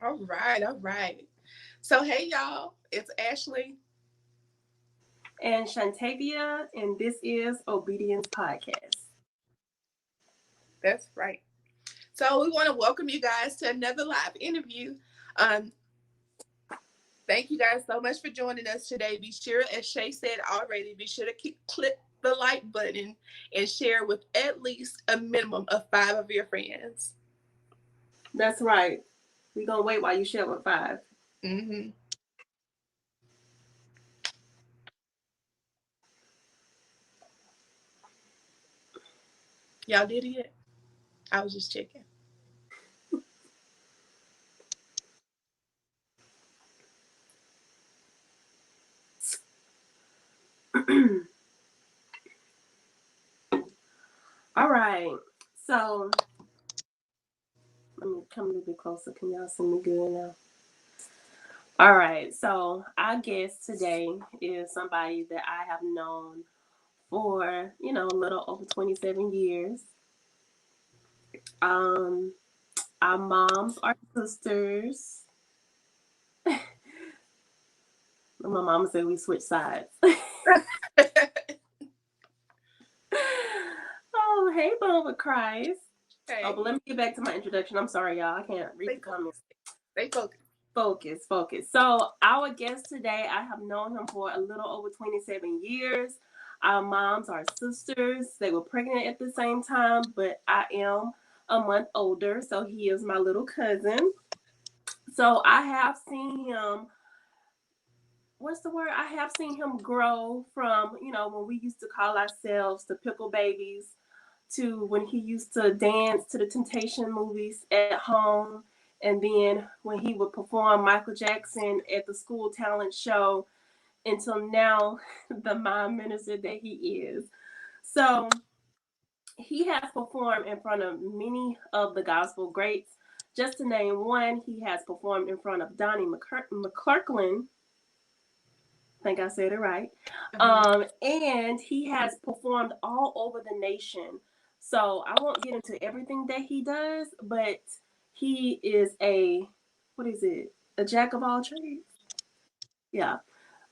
All right, all right. So hey y'all, it's Ashley. And Shantavia, and this is Obedience Podcast. That's right. So we want to welcome you guys to another live interview. Um, Thank you guys so much for joining us today. Be sure, as Shay said already, be sure to click the like button and share with at least a minimum of five of your friends. That's right. We're going to wait while you share with five. Mm-hmm. Y'all did it yet? I was just checking. All right. So, let me come a little bit closer. Can y'all see me good now? All right. So, our guest today is somebody that I have known for, a little over 27 years. Um, our moms are sisters. My mama said we switch sides. Oh, hey, Bone with Christ. Oh, but Hey, let me get back to my introduction. I'm sorry, y'all. I can't read stay the comments. focused. Stay focused. Focus, focus. So, our guest today, I have known him for a little over 27 years. Our moms are sisters. They were pregnant at the same time, but I am a month older, so he is my little cousin. So, I have seen him. What's the word? I have seen him grow from, when we used to call ourselves the pickle babies to when he used to dance to the Temptation movies at home, and then when he would perform Michael Jackson at the school talent show, until now, the mime minister that he is. So he has performed in front of many of the gospel greats. Just to name one, he has performed in front of Donnie McClurkin. I think I said it right. Uh-huh. And he has performed all over the nation. So I won't get into everything that he does, but he is what is it? A jack of all trades? Yeah.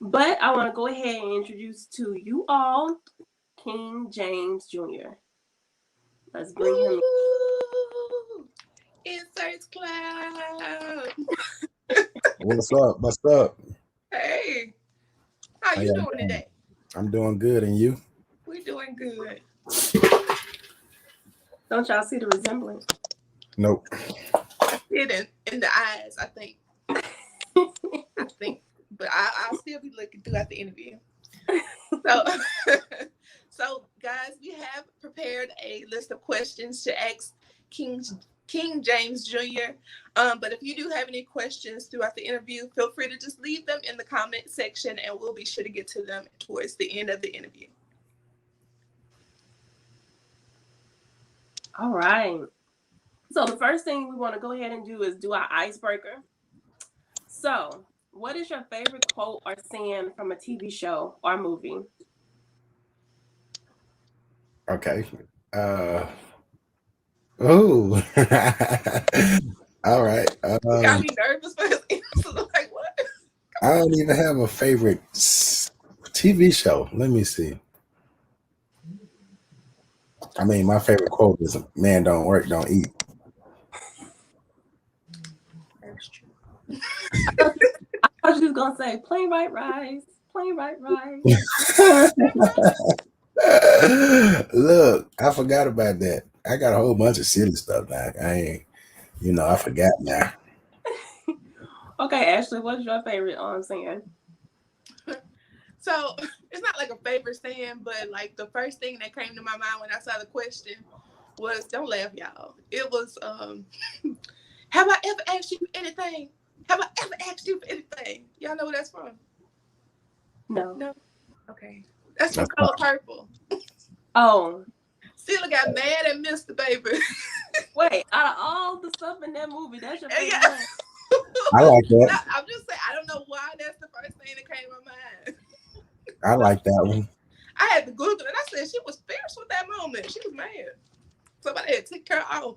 But I want to go ahead and introduce to you all King James Jr. Let's bring him in. Woo! Inserts cloud. What's up? What's up? Hey, how How you y'all doing doing? today? I'm doing good, and you? We're doing good. Don't y'all see the resemblance? Nope. I see it in the eyes, I think. I think. But I'll still be looking throughout the interview. So, so guys, we have prepared a list of questions to ask King King James Jr. But if you do have any questions throughout the interview, feel free to just leave them in the comment section, and we'll be sure to get to them towards the end of the interview. All right. So the first thing we want to go ahead and do is do our icebreaker. So, what is your favorite quote or saying from a TV show or movie? Okay. Uh. Oh. All right. You got me nervous for his answer. Like what? I don't even have a favorite TV show. Let me see. I mean, my favorite quote is "Man, don't work, don't eat." That's true. I thought you was gonna say plain white rice, plain white rice. Look, I forgot about that. I got a whole bunch of silly stuff now. I ain't, I forgot now. Okay, Ashley, what's your favorite saying? So it's not like a favorite saying, but like the first thing that came to my mind when I saw the question was, don't laugh, y'all. It was have I ever asked you for anything? Have I ever asked you for anything? Y'all know where that's from? No. No? Okay. That's from That's Color Purple. Oh, Steeler got mad at Mr. Baby. wait. Out of all the stuff in that movie, that's your And favorite yeah. one? I like No, that. I'm just saying, I don't know why that's the first thing that came to my mind. I like that one. I had to Google it. I said she was fierce with that moment. She was mad. Somebody had to take her off.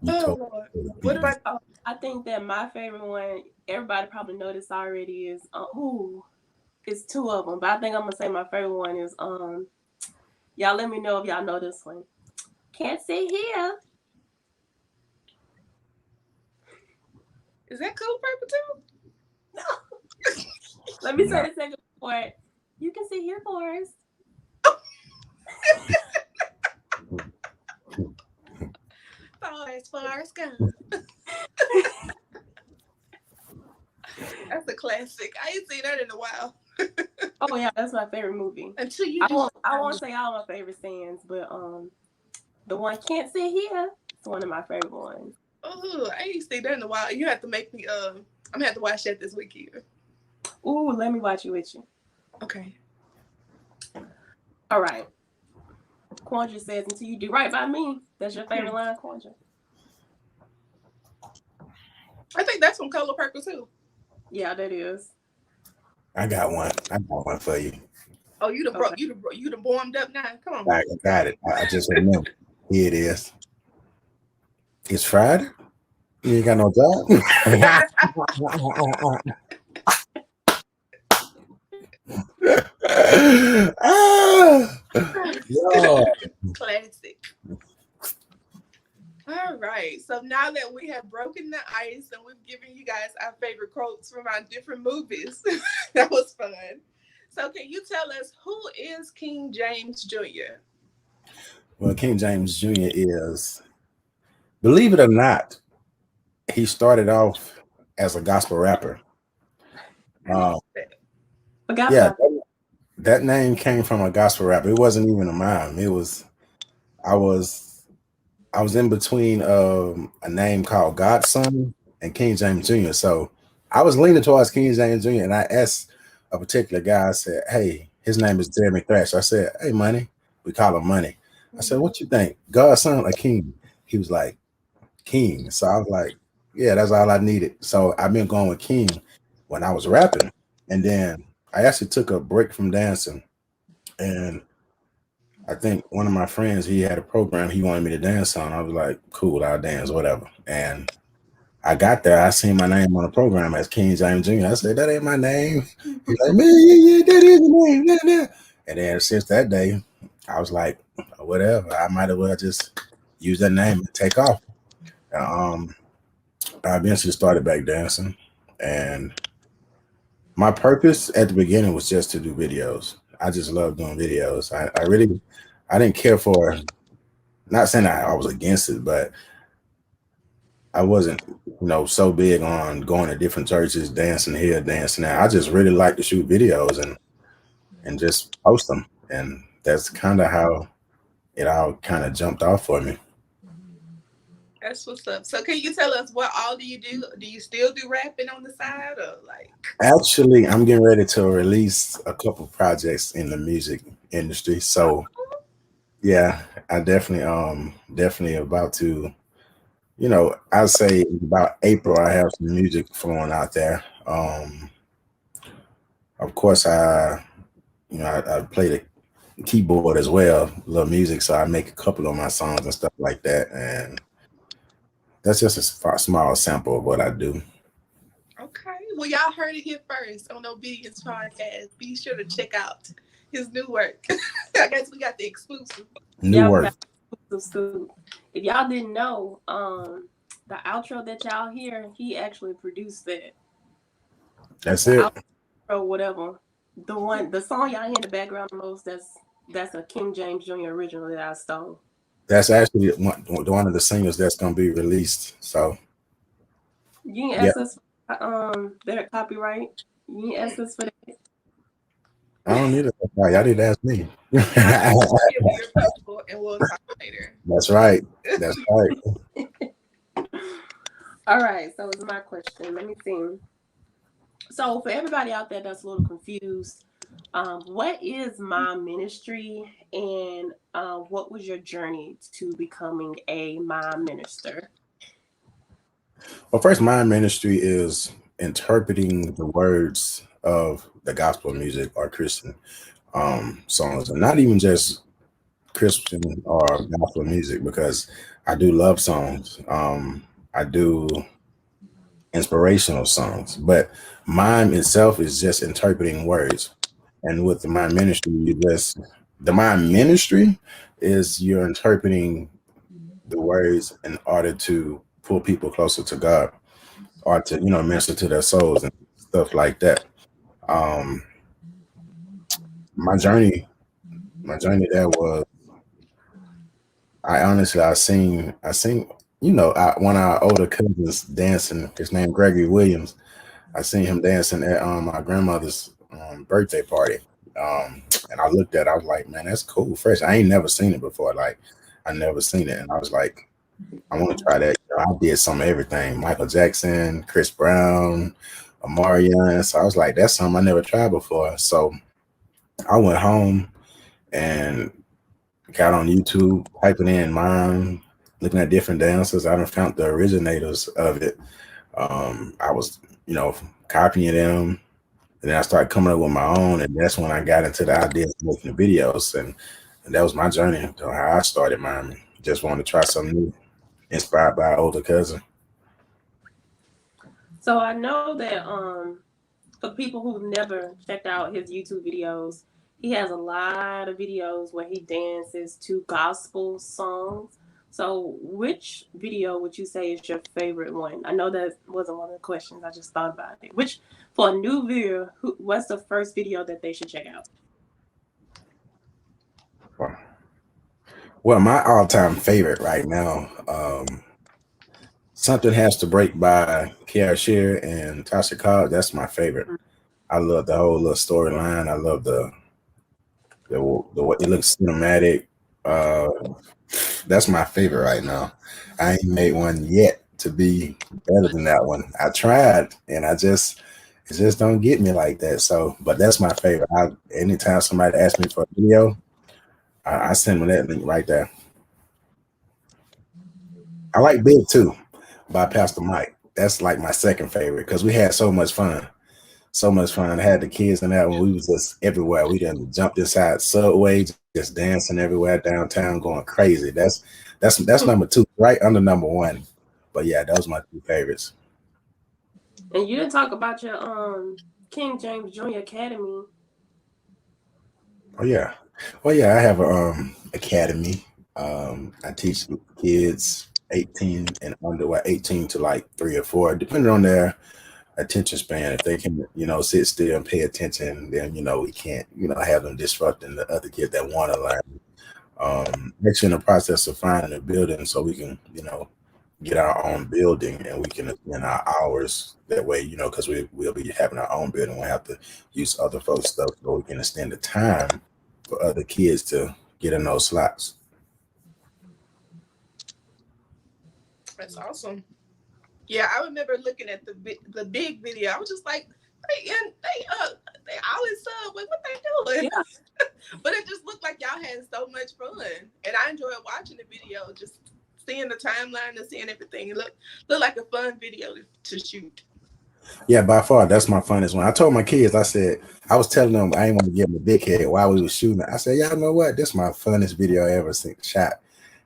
You Oh told Lord. the What people. about Oh, I think that my favorite one, everybody probably noticed already, is it's two of them, but I think I'm gonna say my favorite one is y'all let me know if y'all know this one. Can't sit here. is that Color Purple too? Let me say Nah. the second part. You can sit here, Forrest. Forrest Gump. That's a classic. I ain't seen that in a while. Oh yeah, that's my favorite movie. Until you I do won't say all my favorite scenes, but the one Can't Sit Here is one of my favorite ones. oh, I ain't seen that in a while. You have to make me I'm gonna have to watch that this weekend. Ooh, let me watch it with you. Okay. All right. Quandra says, until you do right by me. That's your favorite line, Quandra? I think that's from Color Purple too. Yeah, that is. I got one. I got one for you. Oh, you done Okay. you done warmed up now. Come on. I got it. I just remember. Here it is. It's Friday. You ain't got no job. Ah, Lord. Classic. All right. So now that we have broken the ice and we've given you guys our favorite quotes from our different movies, that was fun. So can you tell us who is King James Jr.? Well, King James Jr. is, believe it or not, he started off as a gospel rapper. I didn't Uh, know that. Forgot yeah, about that. that name came from a gospel rapper. It wasn't even a mime. It was I was I was in between a name called Godson and King James Jr. So I was leaning towards King James Jr. and I asked a particular guy. I said, "Hey, his name is Jeremy Thrash." I said, "Hey, Money." We call him Money. I said, "What you think, Godson or King?" He was like, "King." So I was like, "Yeah, that's all I needed." So I've been going with King when I was rapping, and then I actually took a break from dancing, and I think one of my friends, he had a program he wanted me to dance on. I was like, cool, I'll dance, whatever. And I got there, I seen my name on the program as King James Jr. I said, that ain't my name. He's like, man, yeah, that is the name. Yeah, yeah. And then since that day, I was like, whatever, I might as well just use that name and take off. Um, I eventually started back dancing. And my purpose at the beginning was just to do videos. I just love doing videos. I didn't care for, not saying I was against it, but I wasn't, so big on going to different churches, dancing here, dancing there. I just really like to shoot videos and just post them, and that's kind of how it all kind of jumped off for me. That's what's up. So can you tell us what all do you do? Do you still do rapping on the side or like Actually, I'm getting ready to release a couple projects in the music industry, so yeah, I definitely about to. I'd say about April, I have some music flowing out there. Of course, I play the keyboard as well, love music, so I make a couple of my songs and stuff like that. And that's just a small sample of what I do. okay. Well y'all heard it here first on Obedience Podcast. Be sure to check out his new work. I guess we got the exclusive. New Yeah, we work. got some. If y'all didn't know, the outro that y'all hear, he actually produced that. That's The it. outro, whatever. The song y'all hear in the background the most, that's a King James Jr. original that I stole. That's actually one of the singles that's gonna be released. So You can yeah, ask us their copyright. You can ask us for that. I don't need it. Y'all need to ask me. I know if you're approachable and we'll talk later. That's right. That's right. All right, so it's my question. Let me see. So for everybody out there that's a little confused, what is mom ministry, and what was your journey to becoming a mom minister? Well, first, my ministry is interpreting the words of the gospel music or Christian songs, and not even just Christian or gospel music, because I do love songs. I do inspirational songs, but mime itself is just interpreting words. And with the mime ministry, the mime ministry is you're interpreting the words in order to pull people closer to God or to minister to their souls and stuff like that. Um, my journey, my journey there was I honestly I seen one of our older cousins dancing. His name Gregory Williams. I seen him dancing at my grandmother's birthday party. And I looked at it, I was like, man, that's cool, fresh. I ain't never seen it before. Like, I never seen it. And I was like, I want to try that. I did some of everything. Michael Jackson, Chris Brown, Amarian. So I was like, that's something I never tried before. So I went home and got on YouTube, typing in mime, looking at different dancers. I done found the originators of it. I was, copying them. And then I started coming up with my own, and that's when I got into the idea of making the videos, and that was my journey to how I started mine. Just wanted to try something new, inspired by an older cousin. So I know that for people who've never checked out his YouTube videos, he has a lot of videos where he dances to gospel songs. So which video would you say is your favorite one? I know that wasn't one of the questions. I just thought about it. Which, for a new viewer, what's the first video that they should check out? Well, my all-time favorite right now, Something Has to Break by Kiara Shear and Tasha Cobb. That's my favorite. I love the whole little storyline. I love the way it looks cinematic. That's my favorite right now. I ain't made one yet to be better than that one. I tried, and it just don't get me like that. So, but that's my favorite. Anytime somebody asks me for a video, I send them that link right there. I like Big too by Pastor Mike. That's like my second favorite because we had so much fun. So much fun. I had the kids in that when we was just everywhere. We done jumped inside Subway, just dancing everywhere downtown, going crazy. That's number two, right under number one. But yeah, those are my two favorites. And you didn't talk about your King James Jr. Academy. Oh yeah. Well, yeah, I have a academy. I teach kids 18 and under, 18 to like 3 or 4, depending on their attention span. If they can, sit still and pay attention, then we can't, have them disrupting the other kids that want to learn. Actually, in the process of finding a building so we can, get our own building and we can extend our hours that way, because we'll be having our own building. We'll have to use other folks' stuff so we can extend the time for other kids to get in those slots. That's awesome. Yeah, I remember looking at the big video. I was just like, they always sub. What they doing? Yeah. But it just looked like y'all had so much fun, and I enjoyed watching the video. Just seeing the timeline and seeing everything. It looked like a fun video to shoot. Yeah, by far, that's my funnest one. I told my kids, I was telling them I didn't want to give them a big head while we were shooting. I said, y'all know what? This is my funnest video I ever shot.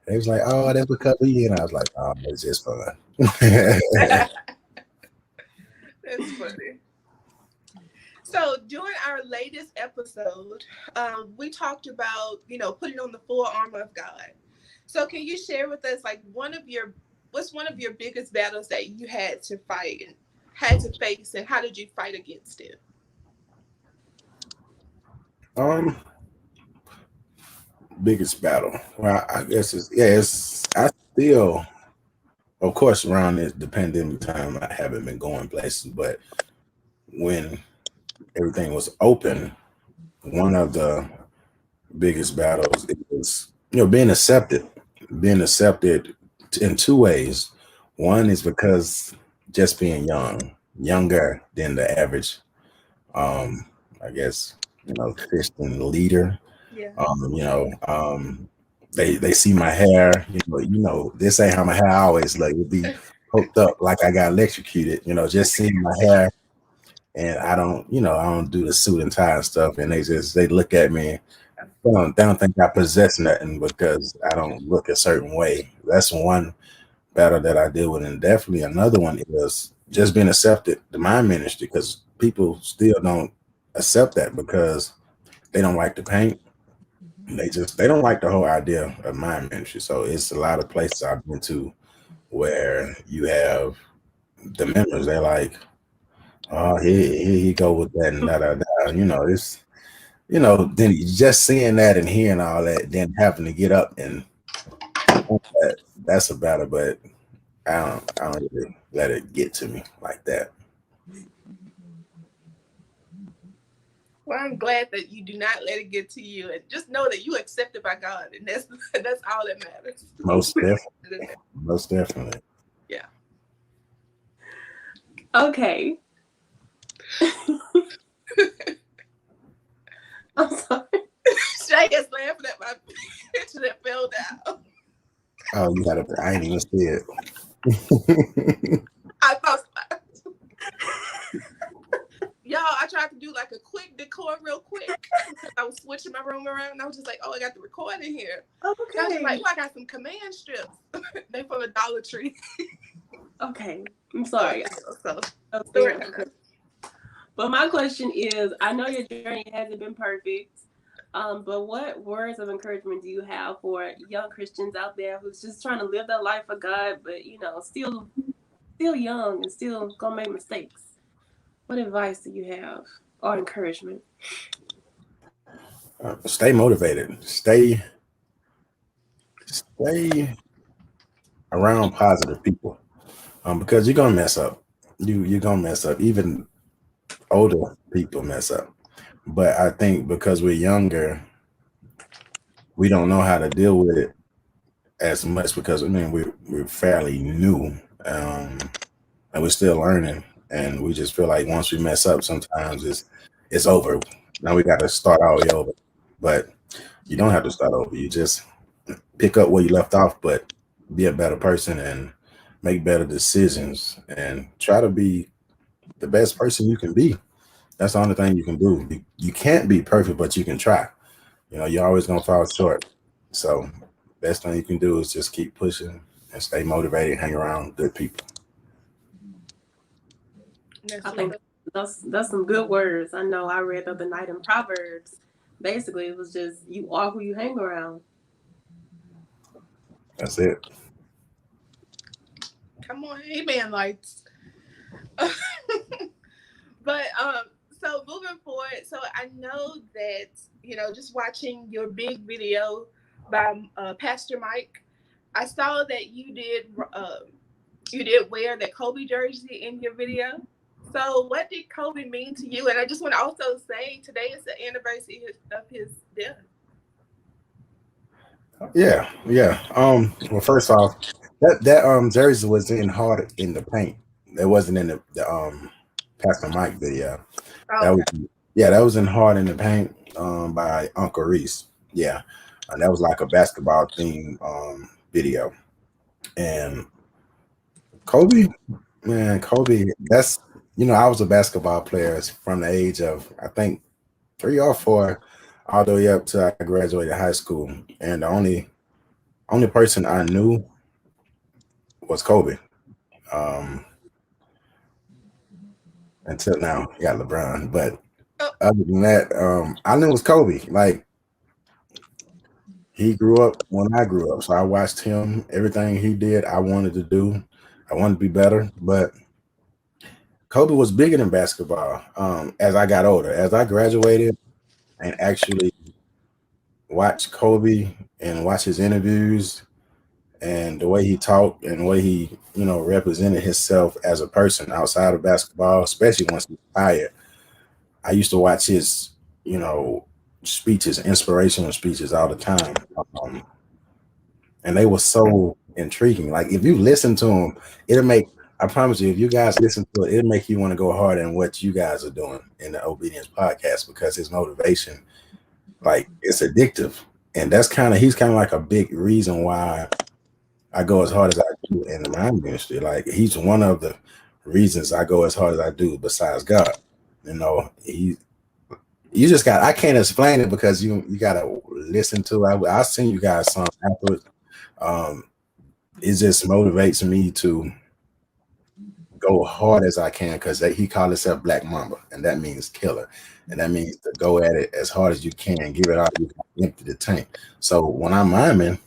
They was like, oh, that's because of you. And I was like, oh, it's just fun. That's funny. So during our latest episode, we talked about, putting on the full armor of God. So can you share with us, like, what's one of your biggest battles that you had to fight and had to face, and how did you fight against it? Biggest battle. Well, I guess I still, of course, around the pandemic time, I haven't been going places, but when everything was open, one of the biggest battles is, being accepted in two ways. One is because just being younger than the average, I guess, Christian leader. Yeah. They see my hair, this ain't how my hair always look. It'd be hooked up like I got electrocuted, just seeing my hair. And I don't do the suit and tie and stuff. And they look at me They don't think I possess nothing because I don't look a certain way. That's one battle that I deal with, and definitely another one is just being accepted to my ministry because people still don't accept that because they don't like the paint. They don't like the whole idea of my ministry. So it's a lot of places I've been to where you have the members. They're like, "Oh, here he go with that and da da da." It's then just seeing that and hearing all that, then having to get up and that's a battle. But I don't really let it get to me like that. Well, I'm glad that you do not let it get to you, and just know that you accepted by God, and that's all that matters. Most definitely. Most definitely. Yeah. Okay. I'm sorry. Shay is laughing at my picture that fell down. Oh, you gotta. I ain't even see it. I thought, y'all, I tried to do like a quick decor real quick because I was switching my room around. And I was just like, oh, I got the recording here. Okay. I was just like, oh, I got some command strips. They from a Dollar Tree. Okay. I'm sorry. So, but my question is, I know your journey hasn't been perfect, but what words of encouragement do you have for young Christians out there who's just trying to live their life for God, but still young and still gonna make mistakes? What advice do you have or encouragement? Stay motivated. Stay around positive people, because you're gonna mess up. You're gonna mess up. Even older people mess up. But I think because we're younger, we don't know how to deal with it as much because we're fairly new, and we're still learning, and we just feel like once we mess up, sometimes it's over. Now we got to start all the way over. But you don't have to start over. You just pick up where you left off, but be a better person and make better decisions and try to be the best person you can be. That's the only thing you can do. You can't be perfect, but you can try. You're always gonna fall short. So best thing you can do is just keep pushing and stay motivated, hang around good people. I think that's some good words. I know I read the other night in Proverbs. Basically, it was just you are who you hang around. That's it. Come on, amen, lights. But so moving forward, so I know that just watching your big video by Pastor Mike, I saw that you did wear the Kobe jersey in your video. So what did Kobe mean to you? And I just want to also say today is the anniversary of his death. Yeah. Well, first off, that jersey was hard in the paint. It wasn't in the Pastor Mike video. That was in hard in the paint by Uncle Reese. Yeah, and that was like a basketball theme video. And Kobe, man, that's I was a basketball player from the age of I think 3 or 4 all the way up till I graduated high school. And the only person I knew was Kobe. Until now, you got LeBron. But other than that, I knew it was Kobe. Like he grew up when I grew up. So I watched him, everything he did, I wanted to do. I wanted to be better. But Kobe was bigger than basketball as I got older. As I graduated and actually watched Kobe and watch his interviews and the way he talked and the way he, represented himself as a person outside of basketball, especially once he retired. I used to watch his, speeches, inspirational speeches all the time. And they were so intriguing. Like if you listen to them, I promise you, if you guys listen to it, it'll make you want to go harder in what you guys are doing in the Obedience podcast because his motivation, like it's addictive. And he's kind of like a big reason why I go as hard as I do in the mind ministry. Like he's one of the reasons I go as hard as I do besides God. You just got. I can't explain it because you gotta listen to it. I'll send you guys some afterwards. Um, it just motivates me to go hard as I can because he called himself Black Mamba, and that means killer, and that means to go at it as hard as you can, give it all, you empty the tank. So when I'm miming,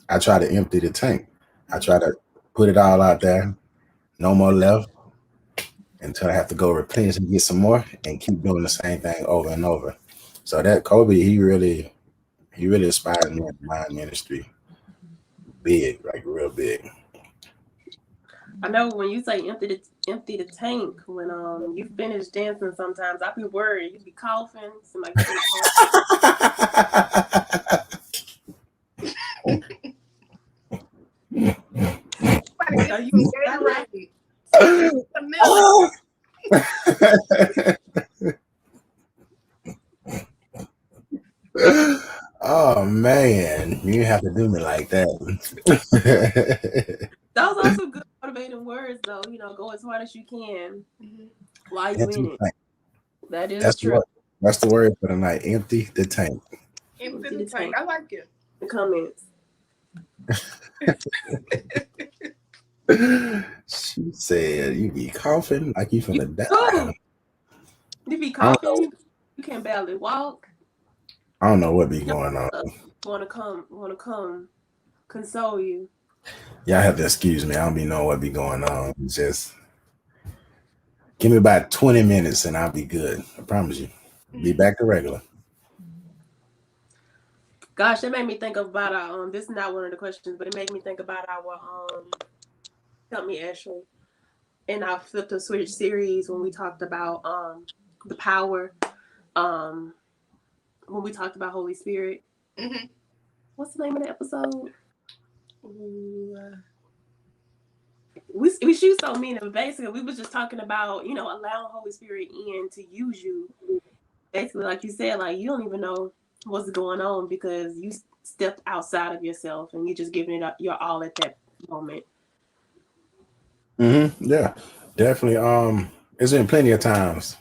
I try to empty the tank. I try to put it all out there, no more left, until I have to go replenish and get some more, and keep doing the same thing over and over. So that Kobe, he really inspired me in my ministry, big, like real big. I know when you say empty the tank, when you finish dancing, sometimes I be worried. You be coughing, seem like Are you Gatorade? Oh man, you have to do me like that. Those are some good motivating words, though. Go as hard as you can while you in it. That is true. That's the word for the night. Empty the tank. Empty the tank. I like it. The comments. She said, "You be coughing like you finna die." You be coughing. You can barely walk. I don't know what be going on. Want to come, console you. Y'all have to excuse me. I don't be knowing what be going on. Just give me about 20 minutes and I'll be good. I promise you. Be back to regular. Gosh, that made me think about our this is not one of the questions, but it made me think about our help me, Ashley, in our Flip the Switch series when we talked about the power, when we talked about Holy Spirit. Mm-hmm. What's the name of the episode? We shoot so mean, and basically we was just talking about allowing Holy Spirit in to use you. Basically, like you said, like you don't even know what's going on because you stepped outside of yourself and you just giving it up your all at that moment. Yeah, definitely. It's been plenty of times.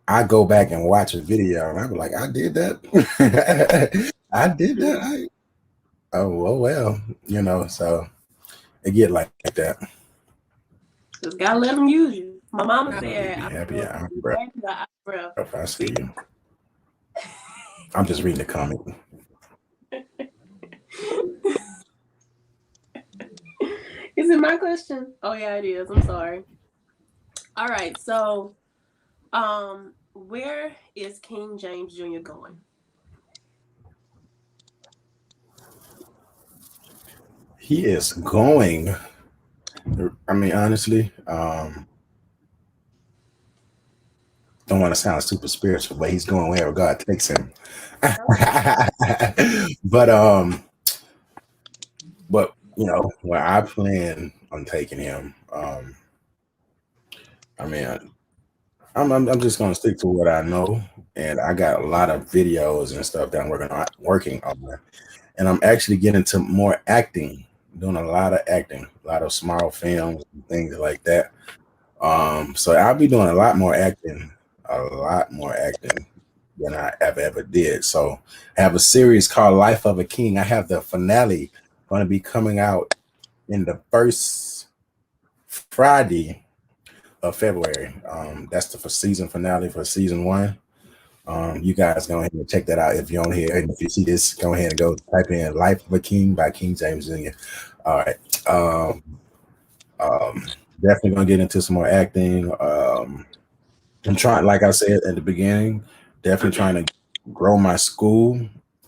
I go back and watch a video and I be like, I did that. I did that. Oh well, so it get like that. Just gotta let them use you. My mama said, "I'm happy, if I see you." I'm just reading the comment. Is it my question? Oh yeah, it is. I'm sorry. All right, so where is King James Jr. going? He is going. I mean, honestly, don't want to sound super spiritual, but he's going wherever God takes him. But where I plan on taking him, I mean, I'm just gonna stick to what I know, and I got a lot of videos and stuff that I'm working on, and I'm actually getting into more acting, doing a lot of acting, a lot of small films and things like that. So I'll be doing a lot more acting than I ever did. So I have a series called Life of a King. I have the finale going to be coming out in the first Friday of February. That's the season finale for season 1. You guys go ahead and check that out if you're on here. And if you see this, go ahead and go type in Life of a King by King James Jr. All right. Definitely gonna get into some more acting. I'm trying, like I said at the beginning, definitely trying to grow my school.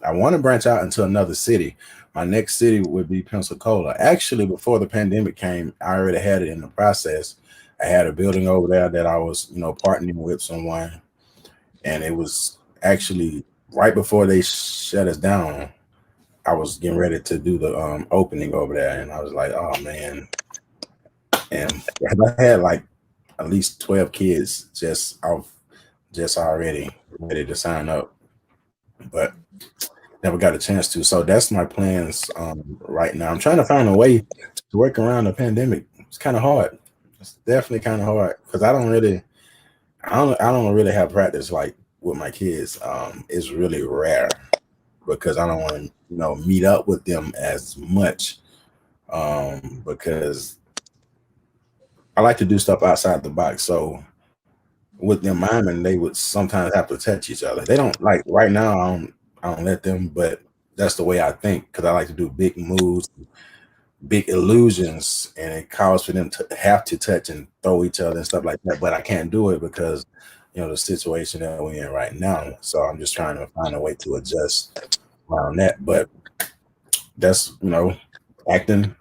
I want to branch out into another city. My next city would be Pensacola. Actually, before the pandemic came, I already had it in the process. I had a building over there that I was, partnering with someone, and it was actually right before they shut us down. I was getting ready to do the opening over there, and I was like, oh man. And I had like at least 12 kids just already ready to sign up, but never got a chance to. So that's my plans right now. I'm trying to find a way to work around the pandemic. It's kind of hard. It's definitely kind of hard because I I don't really have practice like with my kids. It's really rare because I don't want to meet up with them as much. Because I like to do stuff outside the box. So with them miming, they would sometimes have to touch each other. They don't like right now. I don't let them, but that's the way I think because I like to do big moves, big illusions, and it calls for them to have to touch and throw each other and stuff like that. But I can't do it because the situation that we're in right now. So I'm just trying to find a way to adjust around that. But that's acting,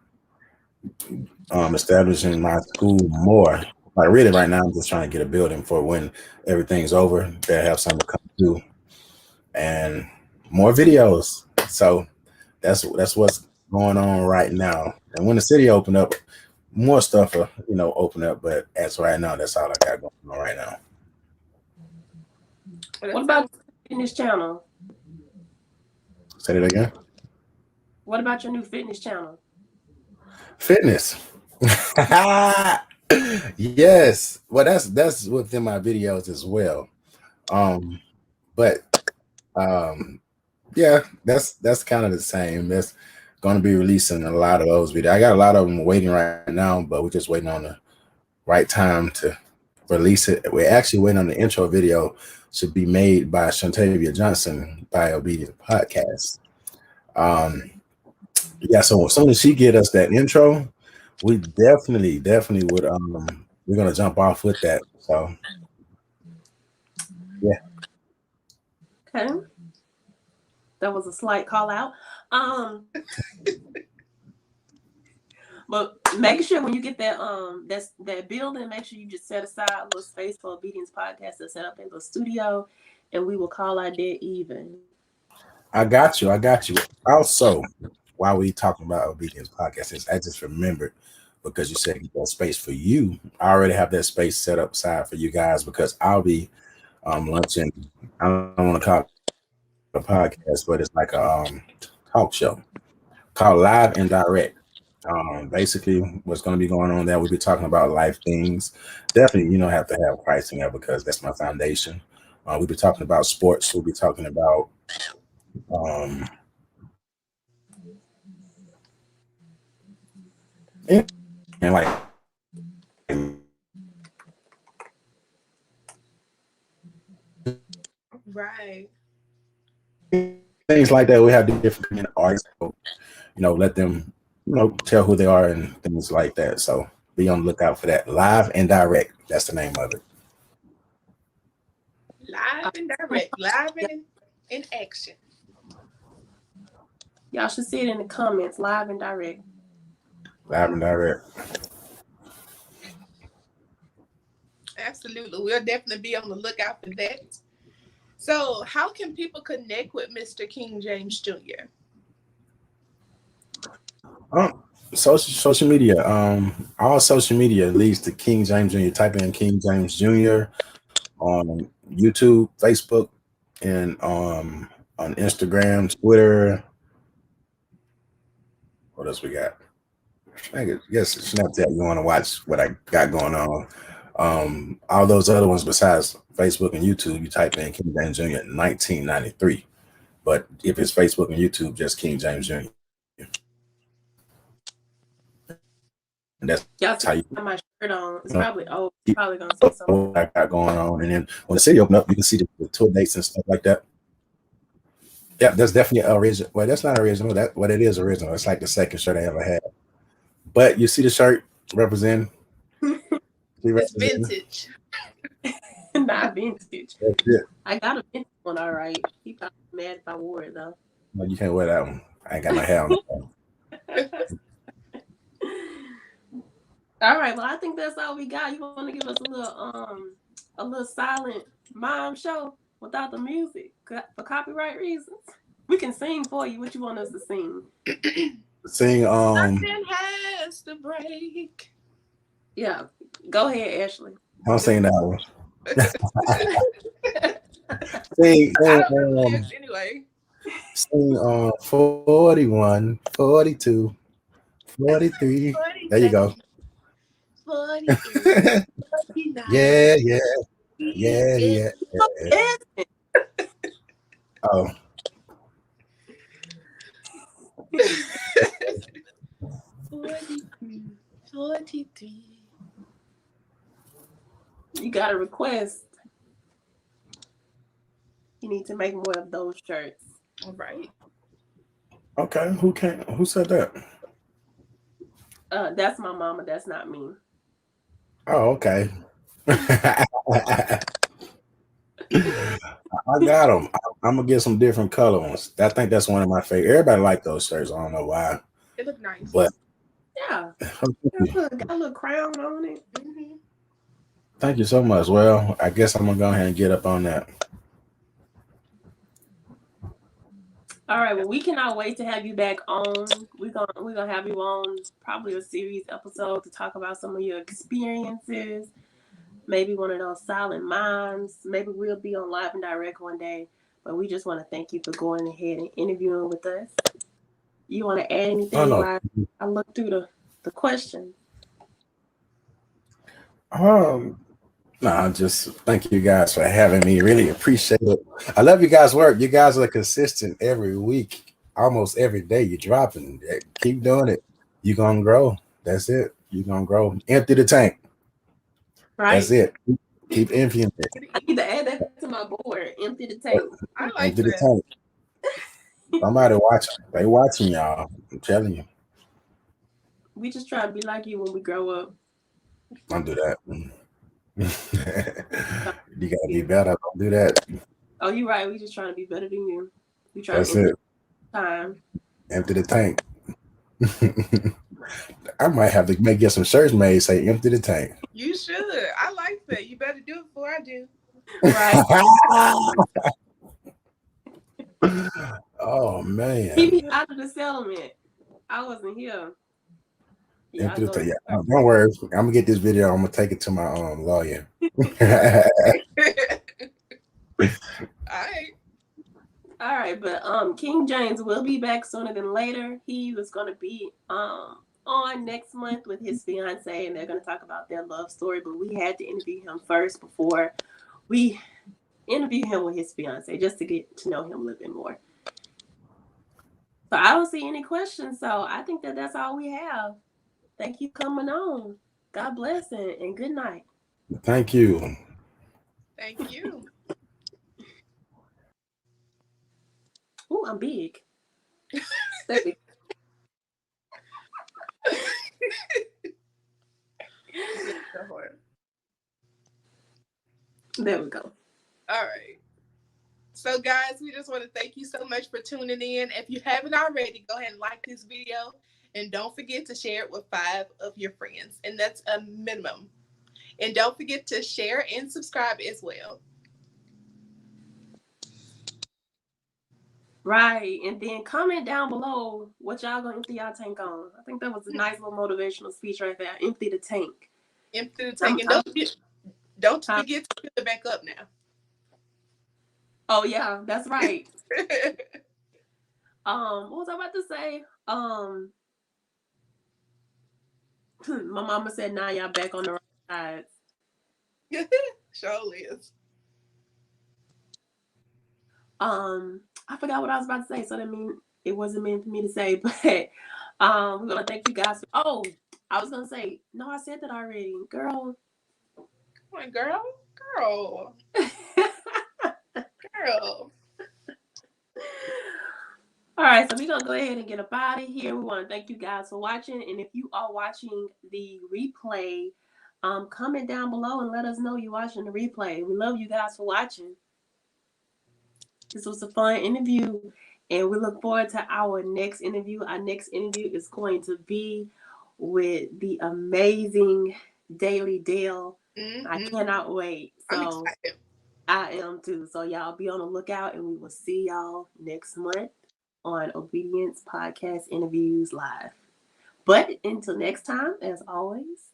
establishing my school more. Like really, right now, I'm just trying to get a building for when everything's over. They have something to come to and more videos. So that's what's going on right now. And when the city open up, more stuff will open up. But as right now, that's all I got going on right now. What about fitness channel? Say that again. What about your new fitness channel? Fitness. Yes. Well, that's within my videos as well. Um, but yeah, that's kind of the same. That's going to be releasing a lot of those videos. I got a lot of them waiting right now, but we're just waiting on the right time to release it. We're actually waiting on the intro video should be made by Shantavia Johnson by Obedient Podcast. Yeah, so as soon as she get us that intro, we definitely would we're gonna jump off with that. So yeah. Okay. That was a slight call out. But make sure when you get that building, make sure you just set aside a little space for Obedience Podcast to set up in the studio, and we will call our dead even. I got you. Also, while we talking about Obedience Podcast, I just remembered because you said that space for you. I already have that space set up side for you guys because I'll be lunching. I don't want to call it a podcast, but it's like a talk show called Live and Direct. Basically, what's going to be going on there? We'll be talking about life things. Definitely, have to have Christ in there because that's my foundation. We'll be talking about sports. We'll be talking about um, and like Right. things like that. We have different artists, so, let them, tell who they are and things like that. So be on the lookout for that. Live and Direct. That's the name of it. Live and direct. Live and in action. Y'all should see it in the comments, live and direct. Live and Direct. Absolutely. We'll definitely be on the lookout for that. So, how can people connect with Mr. King James Jr.? Social media. All social media leads to King James Jr. Type in King James Jr. on YouTube, Facebook, and on Instagram, Twitter. What else we got? I guess Snapchat. You want to watch what I got going on? All those other ones besides Facebook and YouTube, you type in King James Jr. 1993. But if it's Facebook and YouTube, just King James Jr. And that's Y'all how you see my shirt on. It's probably old. It's probably gonna say something. what I got going on. And then when the city open up, you can see the tour dates and stuff like that. Yeah, that's definitely original. Well, that's not original. That what it is original. It's like the second shirt I ever had. But you see the shirt representing. It's vintage. Not vintage. That's it. I got a vintage one, all right. He probably mad if I wore it though. No, you can't wear that one. I ain't got my hair on. All right, well, I think that's all we got. You want to give us a little silent mom show without the music for copyright reasons? We can sing for you. What you want us to sing? Sing Nothing has to break. Yeah, go ahead, Ashley. I'm saying that one. Sing I don't know the lyrics anyway. sing 41, 42, 43. There you go. 43, 49. Yeah. Yeah, yeah. Yes. Oh, 43. 43. You got a request. You need to make more of those shirts. All right. okay. Who said that? That's my mama. That's not me. Oh, okay. I got them. I'm gonna get some different color ones. I think that's one of my favorite. Everybody like those shirts. I don't know why, It look nice. but Yeah. Got a little crown on it. Mm-hmm. thank you so much. Well, I guess I'm gonna go ahead and get up on that. All right. Well, we cannot wait to have you back on. We're gonna have you on probably a series episode to talk about some of your experiences. Maybe one of those silent minds. Maybe we'll be on live and direct one day. But we just want to thank you for going ahead and interviewing with us. You want to add anything Oh while I look through the questions? no. No, just thank you guys for having me. Really appreciate it. I love you guys' work. You guys are consistent every week, almost every day. You're dropping. Keep doing it. You're gonna grow. That's it. You're gonna grow. Empty the tank. Right. That's it. Keep emptying it. I need to add that to my board. Empty the tank. I like Empty the that. tank. Somebody watching. They watching y'all. I'm telling you. We just try to be like you when we grow up. Don't do that. You gotta be better. Don't do that. Oh, you're right. We just trying to be better than you. We try That's to it. time. Empty the tank. I might have to get some shirts made say empty the tank. You should. I like that. You better do it before I do. Right. Oh man. He be out of the settlement. I wasn't here. Yeah, Empty the tank. Yeah, don't worry. I'm gonna get this video. I'm gonna take it to my lawyer. All right, but King James will be back sooner than later. He was gonna be on next month with his fiance, and they're gonna talk about their love story. But we had to interview him first before we interview him with his fiance, just to get to know him a little bit more. So I don't see any questions. So I think that's all we have. Thank you for coming on. God bless and good night. Thank you. Thank you. Oh, I'm big. There we go. All right. So, guys, we just want to thank you so much for tuning in. If you haven't already, go ahead and like this video. And don't forget to share it with 5 of your friends. And that's a minimum. And don't forget to share and subscribe as well. Right. And then comment down below what y'all going to empty y'all tank on. I think that was a nice little motivational speech right there. Empty the tank. Empty the tank. And don't forget to fill it back up now. Oh, yeah. That's right. What was I about to say? My mama said, now y'all back on the right sides. Sure is. I forgot what I was about to say, so that means it wasn't meant for me to say, but we're gonna thank you guys I was gonna say, no, I said that already. Girl. Come on, girl. All right, so we're gonna go ahead and get up out of here. We want to thank you guys for watching, and if you are watching the replay, comment down below and let us know you're watching the replay. We love you guys for watching. This was a fun interview, and we look forward to our next interview. Our next interview is going to be with the amazing Daily Dale. Mm-hmm. I cannot wait. So I'm excited. I am too. So y'all be on the lookout, and we will see y'all next month on Obedience Podcast Interviews Live. But until next time, as always,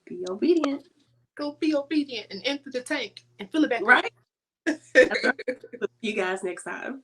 be obedient. Go be obedient and empty the tank and fill it back right. See you guys next time.